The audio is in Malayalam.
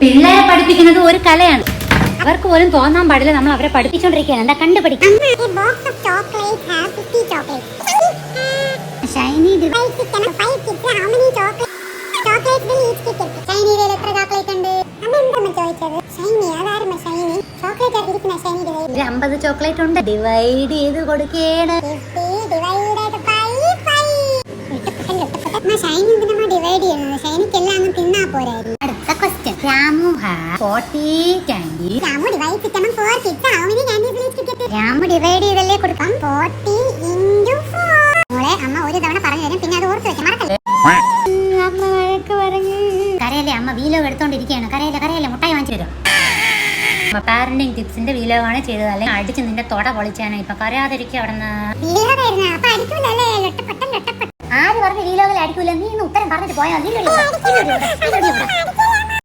പിള്ളേരെ പഠിപ്പിക്കുന്നത് ഒരു കലയാണ്. അവർക്ക് പോലും തോന്നാൻ പാടില്ല നമ്മൾ അവരെ പഠിപ്പിച്ചോണ്ടിരിക്കുകയാണ്. എന്താ കണ്ടുപിടിക്കും. ഷൈനി ഒരു 50 ചോക്ലേറ്റ് ഉണ്ട്. ഡിവൈഡ് ചെയ്ത് കൊടുക്കേണ്. അടുത്ത ക്വസ്റ്റ്യൻ. രാമു ഡിവൈഡ് ചെയ്തല്ലേ കൊടുക്കാം. 40 into 4. മോളെ അമ്മ ഒരു തവണ പറഞ്ഞു തരും, പിന്നെ അത് ഓർത്ത് വെച്ചാൽ മറക്കല്ലേ. അമ്മ വഴക്ക് പറഞ്ഞു. കരയല്ലേ അമ്മ വീലോ എടുത്തോണ്ടിരിക്കുകയാണ്. കരയല്ലേ മുട്ടായി വാങ്ങിച്ചു തരും. പാരന്റിങ് ടിപ്സിന്റെ വീലോഗാണ് ചെയ്തത്. അല്ലെങ്കിൽ അടിച്ച് നിന്റെ തൊട പൊളിച്ചാണ്. ഇപ്പൊ കരയാതിരിക്കും. അവിടെ ആര് പറഞ്ഞ് വീലോഗിൽ അടിക്കൂല? നീ ഉത്തരം പറഞ്ഞിട്ട് പോയാൽ